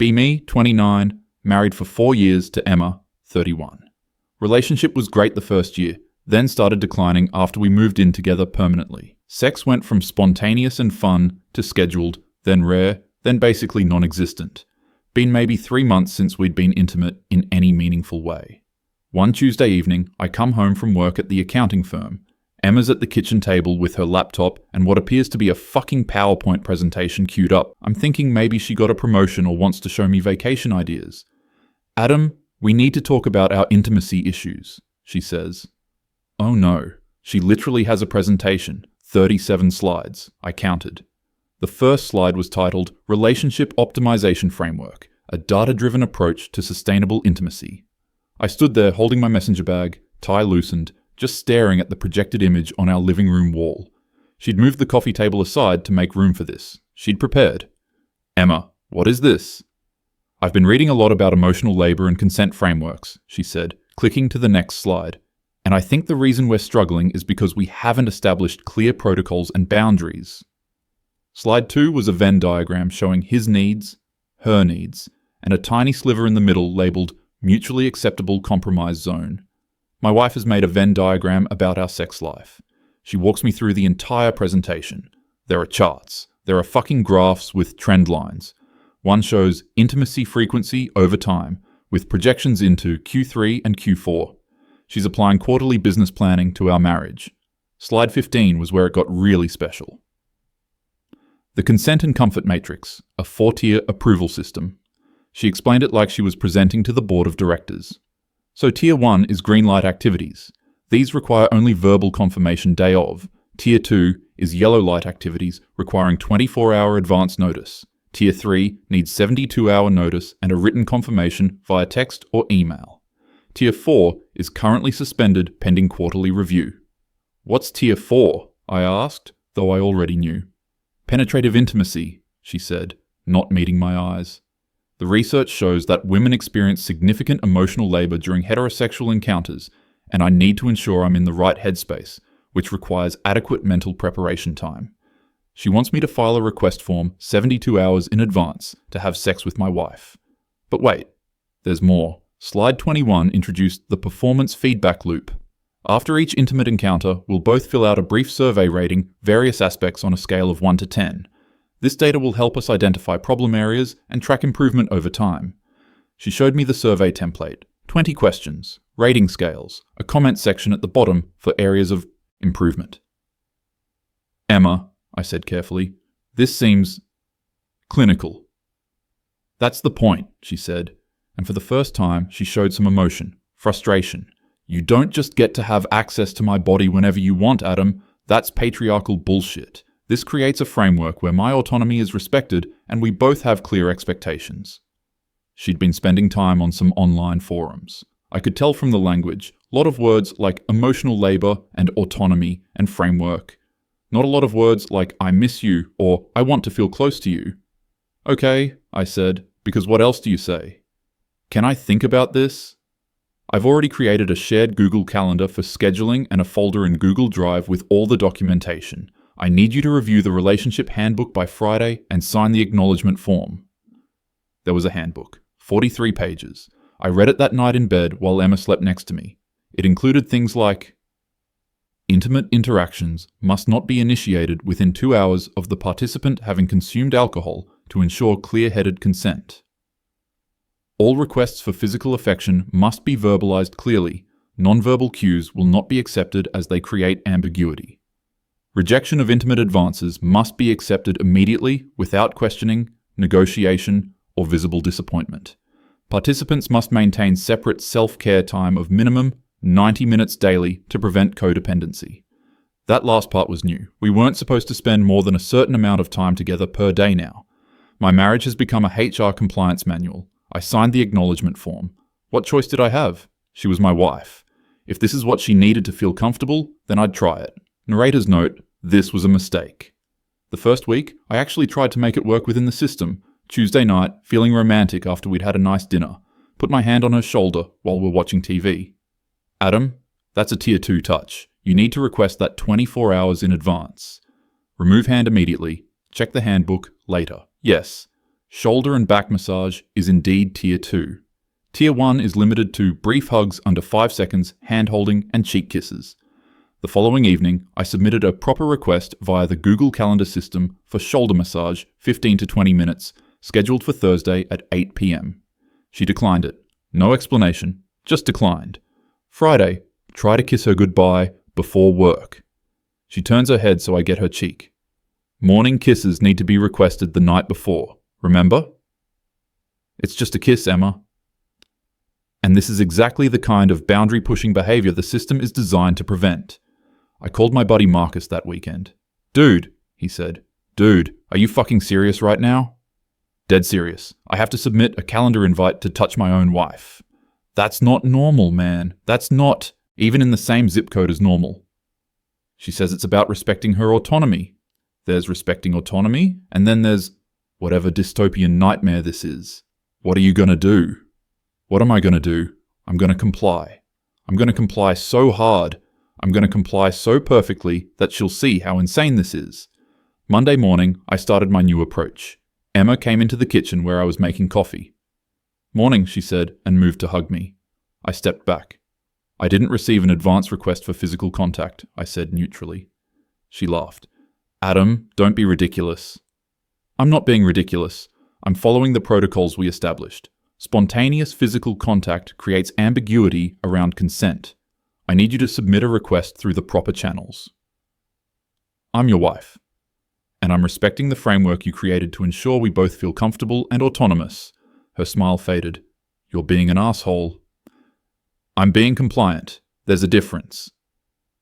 Be me, 29, married for 4 years to Emma, 31. Relationship was great the first year, then started declining after we moved in together permanently. Sex went from spontaneous and fun to scheduled, then rare, then basically non-existent. Been maybe 3 months since we'd been intimate in any meaningful way. One Tuesday evening, I come home from work at the accounting firm. Emma's at the kitchen table with her laptop and what appears to be a fucking PowerPoint presentation queued up. I'm thinking maybe she got a promotion or wants to show me vacation ideas. Adam, we need to talk about our intimacy issues, she says. Oh no, she literally has a presentation, 37 slides, I counted. The first slide was titled Relationship Optimization Framework, a data-driven approach to sustainable intimacy. I stood there holding my messenger bag, tie loosened, just staring at the projected image on our living room wall. She'd moved the coffee table aside to make room for this. She'd prepared. Emma, what is this? I've been reading a lot about emotional labor and consent frameworks, she said, clicking to the next slide. And I think the reason we're struggling is because we haven't established clear protocols and boundaries. Slide 2 was a Venn diagram showing his needs, her needs, and a tiny sliver in the middle labeled Mutually Acceptable Compromise Zone. My wife has made a Venn diagram about our sex life. She walks me through the entire presentation. There are charts. There are fucking graphs with trend lines. One shows intimacy frequency over time, with projections into Q3 and Q4. She's applying quarterly business planning to our marriage. Slide 15 was where it got really special. The Consent and Comfort Matrix, a 4-tier approval system. She explained it like she was presenting to the board of directors. So Tier 1 is green light activities. These require only verbal confirmation day of. Tier 2 is yellow light activities requiring 24-hour advance notice. Tier 3 needs 72-hour notice and a written confirmation via text or email. Tier 4 is currently suspended pending quarterly review. What's Tier 4? I asked, though I already knew. Penetrative intimacy, she said, not meeting my eyes. The research shows that women experience significant emotional labor during heterosexual encounters, and I need to ensure I'm in the right headspace, which requires adequate mental preparation time. She wants me to file a request form 72 hours in advance to have sex with my wife. But wait, there's more. Slide 21 introduced the performance feedback loop. After each intimate encounter, we'll both fill out a brief survey rating various aspects on a scale of 1 to 10. This data will help us identify problem areas and track improvement over time. She showed me the survey template, 20 questions, rating scales, a comment section at the bottom for areas of improvement. Emma, I said carefully, this seems clinical. That's the point, she said, and for the first time she showed some emotion, frustration. You don't just get to have access to my body whenever you want, Adam. That's patriarchal bullshit. This creates a framework where my autonomy is respected and we both have clear expectations. She'd been spending time on some online forums. I could tell from the language, a lot of words like emotional labor and autonomy and framework. Not a lot of words like I miss you or I want to feel close to you. Okay, I said, because what else do you say? Can I think about this? I've already created a shared Google Calendar for scheduling and a folder in Google Drive with all the documentation. I need you to review the relationship handbook by Friday and sign the acknowledgement form. There was a handbook, 43 pages. I read it that night in bed while Emma slept next to me. It included things like, intimate interactions must not be initiated within 2 hours of the participant having consumed alcohol to ensure clear-headed consent. All requests for physical affection must be verbalized clearly. Nonverbal cues will not be accepted as they create ambiguity. Rejection of intimate advances must be accepted immediately without questioning, negotiation, or visible disappointment. Participants must maintain separate self-care time of minimum 90 minutes daily to prevent codependency. That last part was new. We weren't supposed to spend more than a certain amount of time together per day now. My marriage has become a HR compliance manual. I signed the acknowledgement form. What choice did I have? She was my wife. If this is what she needed to feel comfortable, then I'd try it. Narrator's note, this was a mistake. The first week, I actually tried to make it work within the system. Tuesday night, feeling romantic after we'd had a nice dinner. Put my hand on her shoulder while we're watching TV. Adam, that's a Tier 2 touch. You need to request that 24 hours in advance. Remove hand immediately. Check the handbook later. Yes. Shoulder and back massage is indeed Tier 2. Tier 1 is limited to brief hugs under 5 seconds, hand-holding and cheek kisses. The following evening, I submitted a proper request via the Google Calendar system for shoulder massage, 15 to 20 minutes, scheduled for Thursday at 8 p.m. She declined it. No explanation, just declined. Friday, try to kiss her goodbye before work. She turns her head so I get her cheek. Morning kisses need to be requested the night before, remember? It's just a kiss, Emma. And this is exactly the kind of boundary-pushing behavior the system is designed to prevent. I called my buddy Marcus that weekend. Dude, he said. Dude, are you fucking serious right now? Dead serious. I have to submit a calendar invite to touch my own wife. That's not normal, man. That's not even in the same zip code as normal. She says it's about respecting her autonomy. There's respecting autonomy, and then there's whatever dystopian nightmare this is. What are you gonna do? What am I gonna do? I'm gonna comply. I'm gonna comply so hard. I'm gonna comply so perfectly that she'll see how insane this is. Monday morning, I started my new approach. Emma came into the kitchen where I was making coffee. Morning, she said, and moved to hug me. I stepped back. I didn't receive an advance request for physical contact, I said neutrally. She laughed. Adam, don't be ridiculous. I'm not being ridiculous. I'm following the protocols we established. Spontaneous physical contact creates ambiguity around consent. I need you to submit a request through the proper channels. I'm your wife, and I'm respecting the framework you created to ensure we both feel comfortable and autonomous. Her smile faded. You're being an asshole. I'm being compliant. There's a difference.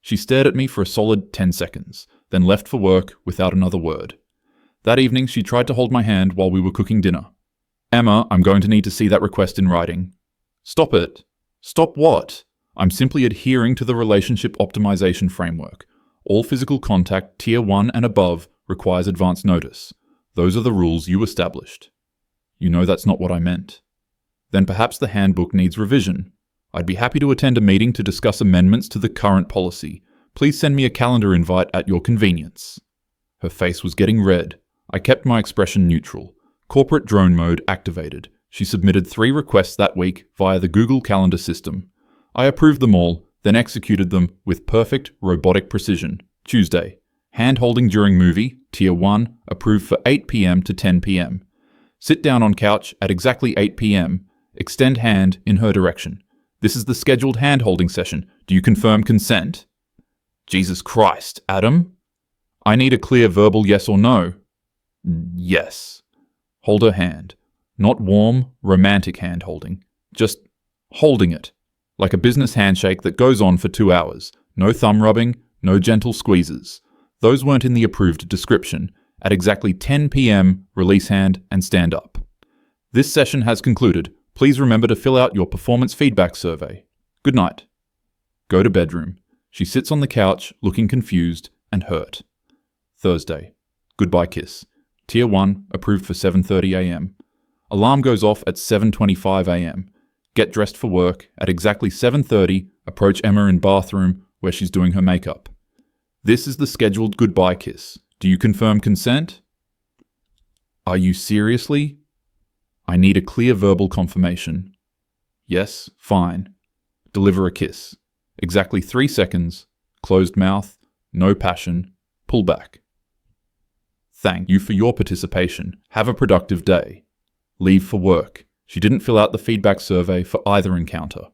She stared at me for a solid 10 seconds, then left for work without another word. That evening, she tried to hold my hand while we were cooking dinner. Emma, I'm going to need to see that request in writing. Stop it. Stop what? I'm simply adhering to the relationship optimization framework. All physical contact, Tier 1 and above, requires advance notice. Those are the rules you established. You know that's not what I meant. Then perhaps the handbook needs revision. I'd be happy to attend a meeting to discuss amendments to the current policy. Please send me a calendar invite at your convenience. Her face was getting red. I kept my expression neutral. Corporate drone mode activated. She submitted 3 requests that week via the Google Calendar system. I approved them all, then executed them with perfect robotic precision. Tuesday. Hand-holding during movie, Tier 1, approved for 8 p.m. to 10 p.m. Sit down on couch at exactly 8 p.m. Extend hand in her direction. This is the scheduled hand-holding session. Do you confirm consent? Jesus Christ, Adam? I need a clear verbal yes or no. Yes. Hold her hand. Not warm, romantic hand-holding. Just holding it. Like a business handshake that goes on for 2 hours. No thumb rubbing, no gentle squeezes. Those weren't in the approved description. At exactly 10 p.m., release hand and stand up. This session has concluded. Please remember to fill out your performance feedback survey. Good night. Go to bedroom. She sits on the couch, looking confused and hurt. Thursday. Goodbye kiss. Tier 1, approved for 7:30 a.m. Alarm goes off at 7:25 a.m. Get dressed for work. At exactly 7:30, approach Emma in bathroom where she's doing her makeup. This is the scheduled goodbye kiss. Do you confirm consent? Are you seriously? I need a clear verbal confirmation. Yes, fine. Deliver a kiss. Exactly 3 seconds. Closed mouth. No passion. Pull back. Thank you for your participation. Have a productive day. Leave for work. She didn't fill out the feedback survey for either encounter.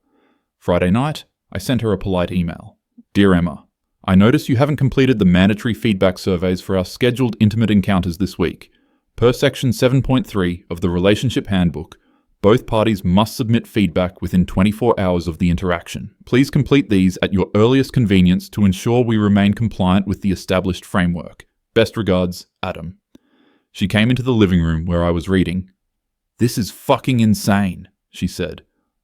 Friday night, I sent her a polite email. Dear Emma, I notice you haven't completed the mandatory feedback surveys for our scheduled intimate encounters this week. Per Section 7.3 of the Relationship Handbook, both parties must submit feedback within 24 hours of the interaction. Please complete these at your earliest convenience to ensure we remain compliant with the established framework. Best regards, Adam. She came into the living room where I was reading. This is fucking insane, she said.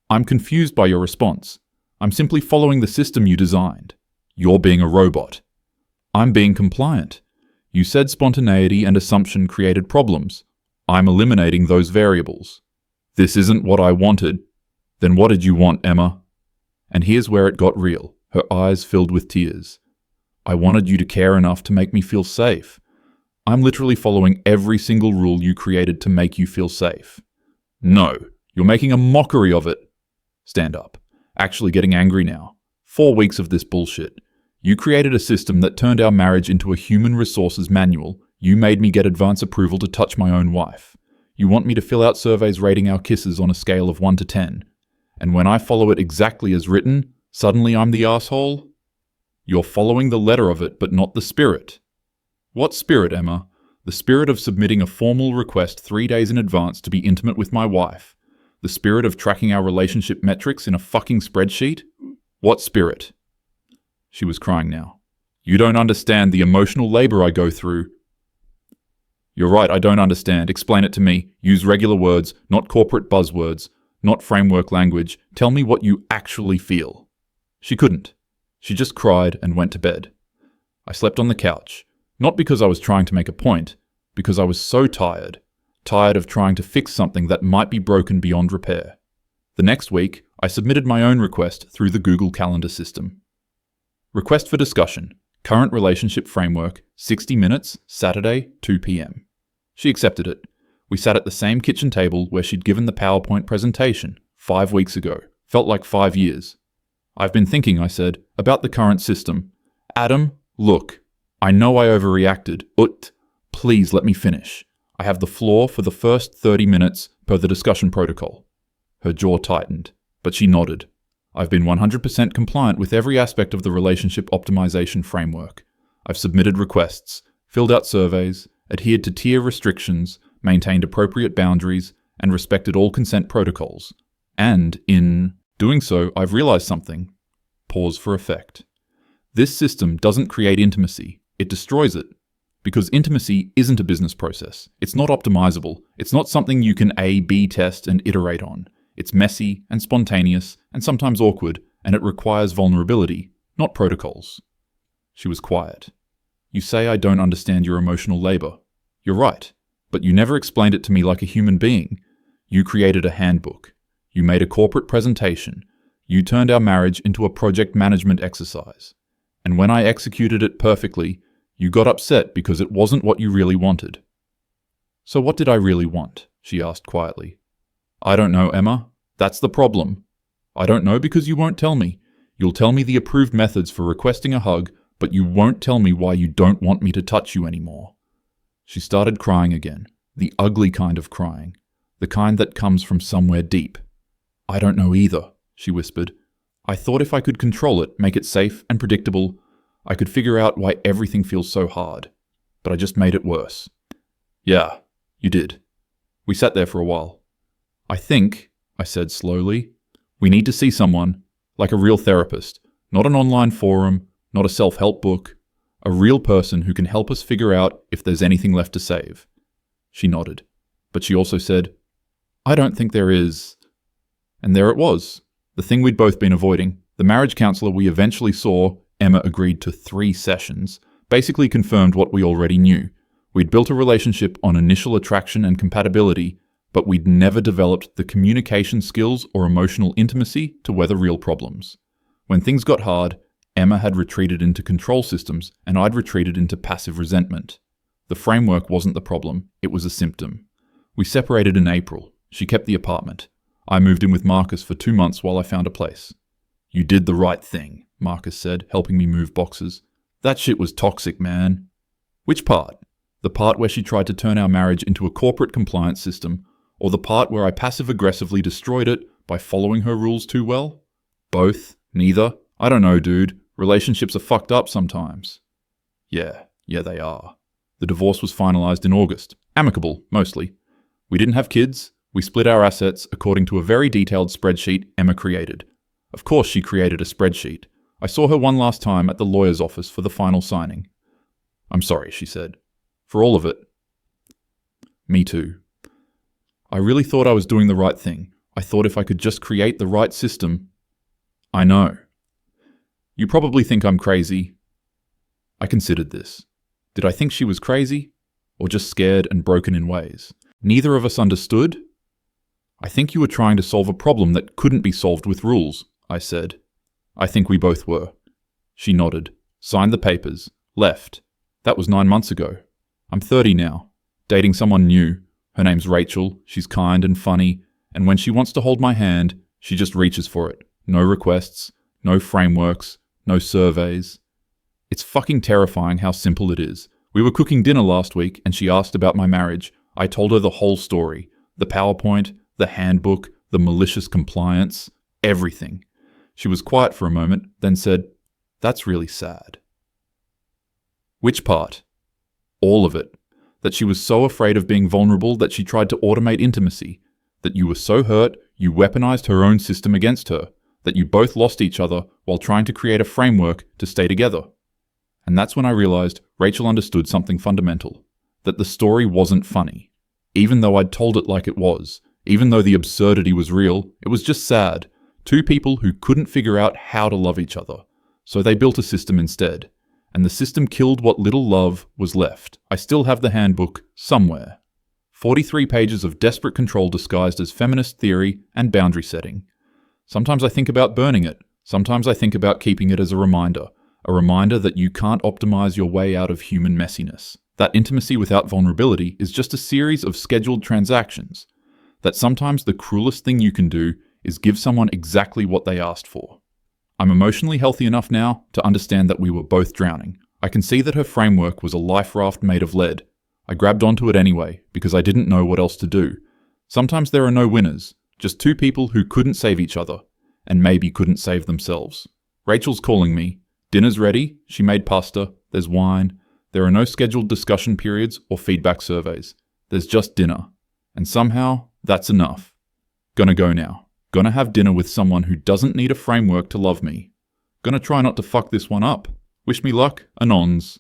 I'm confused by your response. I'm simply following the system you designed. You're being a robot. I'm being compliant. You said spontaneity and assumption created problems. I'm eliminating those variables. This isn't what I wanted. Then what did you want, Emma? And here's where it got real, her eyes filled with tears. I wanted you to care enough to make me feel safe. I'm literally following every single rule you created to make you feel safe. No, you're making a mockery of it. Stand up. Actually getting angry now. 4 weeks of this bullshit. You created a system that turned our marriage into a human resources manual. You made me get advance approval to touch my own wife. You want me to fill out surveys rating our kisses on a scale of 1 to 10. And when I follow it exactly as written, suddenly I'm the asshole? You're following the letter of it, but not the spirit. What spirit, Emma? The spirit of submitting a formal request 3 days in advance to be intimate with my wife. The spirit of tracking our relationship metrics in a fucking spreadsheet? What spirit? She was crying now. You don't understand the emotional labor I go through. You're right, I don't understand. Explain it to me. Use regular words, not corporate buzzwords, not framework language. Tell me what you actually feel. She couldn't. She just cried and went to bed. I slept on the couch. Not because I was trying to make a point, because I was so tired. Tired of trying to fix something that might be broken beyond repair. The next week, I submitted my own request through the Google Calendar system. Request for discussion. Current relationship framework, 60 minutes, Saturday, 2 p.m. She accepted it. We sat at the same kitchen table where she'd given the PowerPoint presentation 5 weeks ago. Felt like 5 years. I've been thinking, I said, about the current system. Adam, look. I know I overreacted, but please let me finish. I have the floor for the first 30 minutes per the discussion protocol. Her jaw tightened, but she nodded. I've been 100% compliant with every aspect of the relationship optimization framework. I've submitted requests, filled out surveys, adhered to tier restrictions, maintained appropriate boundaries, and respected all consent protocols. And in doing so, I've realized something. Pause for effect. This system doesn't create intimacy, it destroys it. Because intimacy isn't a business process. It's not optimizable. It's not something you can A/B test and iterate on. It's messy and spontaneous and sometimes awkward, and it requires vulnerability, not protocols. She was quiet. You say I don't understand your emotional labor. You're right, but you never explained it to me like a human being. You created a handbook. You made a corporate presentation. You turned our marriage into a project management exercise. And when I executed it perfectly, you got upset because it wasn't what you really wanted. So what did I really want? She asked quietly. I don't know, Emma. That's the problem. I don't know because you won't tell me. You'll tell me the approved methods for requesting a hug, but you won't tell me why you don't want me to touch you anymore. She started crying again, the ugly kind of crying, the kind that comes from somewhere deep. I don't know either, she whispered. I thought if I could control it, make it safe and predictable, I could figure out why everything feels so hard. But I just made it worse. Yeah, you did. We sat there for a while. I think, I said slowly, we need to see someone, like a real therapist, not an online forum, not a self-help book, a real person who can help us figure out if there's anything left to save. She nodded, but she also said, I don't think there is. And there it was, the thing we'd both been avoiding. The marriage counselor we eventually saw, Emma agreed to 3 sessions, basically confirmed what we already knew. We'd built a relationship on initial attraction and compatibility, but we'd never developed the communication skills or emotional intimacy to weather real problems. When things got hard, Emma had retreated into control systems, and I'd retreated into passive resentment. The framework wasn't the problem, it was a symptom. We separated in April. She kept the apartment. I moved in with Marcus for 2 months while I found a place. You did the right thing, Marcus said, helping me move boxes. That shit was toxic, man. Which part? The part where she tried to turn our marriage into a corporate compliance system, or the part where I passive-aggressively destroyed it by following her rules too well? Both? Neither? I don't know, dude. Relationships are fucked up sometimes. Yeah, they are. The divorce was finalized in August. Amicable, mostly. We didn't have kids. We split our assets according to a very detailed spreadsheet Emma created. Of course she created a spreadsheet. I saw her one last time at the lawyer's office for the final signing. I'm sorry, she said. For all of it. Me too. I really thought I was doing the right thing. I thought if I could just create the right system. I know. You probably think I'm crazy. I considered this. Did I think she was crazy? Or just scared and broken in ways? Neither of us understood? I think you were trying to solve a problem that couldn't be solved with rules, I said. I think we both were. She nodded, signed the papers, left. That was 9 months ago. I'm 30 now, dating someone new. Her name's Rachel, she's kind and funny, and when she wants to hold my hand, she just reaches for it. No requests, no frameworks, no surveys. It's fucking terrifying how simple it is. We were cooking dinner last week and she asked about my marriage. I told her the whole story. The PowerPoint, the handbook, the malicious compliance, everything. She was quiet for a moment, then said, "That's really sad." Which part? All of it. That she was so afraid of being vulnerable that she tried to automate intimacy. That you were so hurt, you weaponized her own system against her. That you both lost each other while trying to create a framework to stay together. And that's when I realized Rachel understood something fundamental. That the story wasn't funny. Even though I'd told it like it was, even though the absurdity was real, it was just sad. Two people who couldn't figure out how to love each other. So they built a system instead. And the system killed what little love was left. I still have the handbook somewhere. 43 pages of desperate control disguised as feminist theory and boundary setting. Sometimes I think about burning it. Sometimes I think about keeping it as a reminder that you can't optimize your way out of human messiness. That intimacy without vulnerability is just a series of scheduled transactions. That sometimes the cruelest thing you can do is give someone exactly what they asked for. I'm emotionally healthy enough now to understand that we were both drowning. I can see that her framework was a life raft made of lead. I grabbed onto it anyway, because I didn't know what else to do. Sometimes there are no winners, just two people who couldn't save each other, and maybe couldn't save themselves. Rachel's calling me. Dinner's ready, she made pasta, there's wine. There are no scheduled discussion periods or feedback surveys. There's just dinner. And somehow, that's enough. Gonna go now. Gonna have dinner with someone who doesn't need a framework to love me. Gonna try not to fuck this one up. Wish me luck, Anons.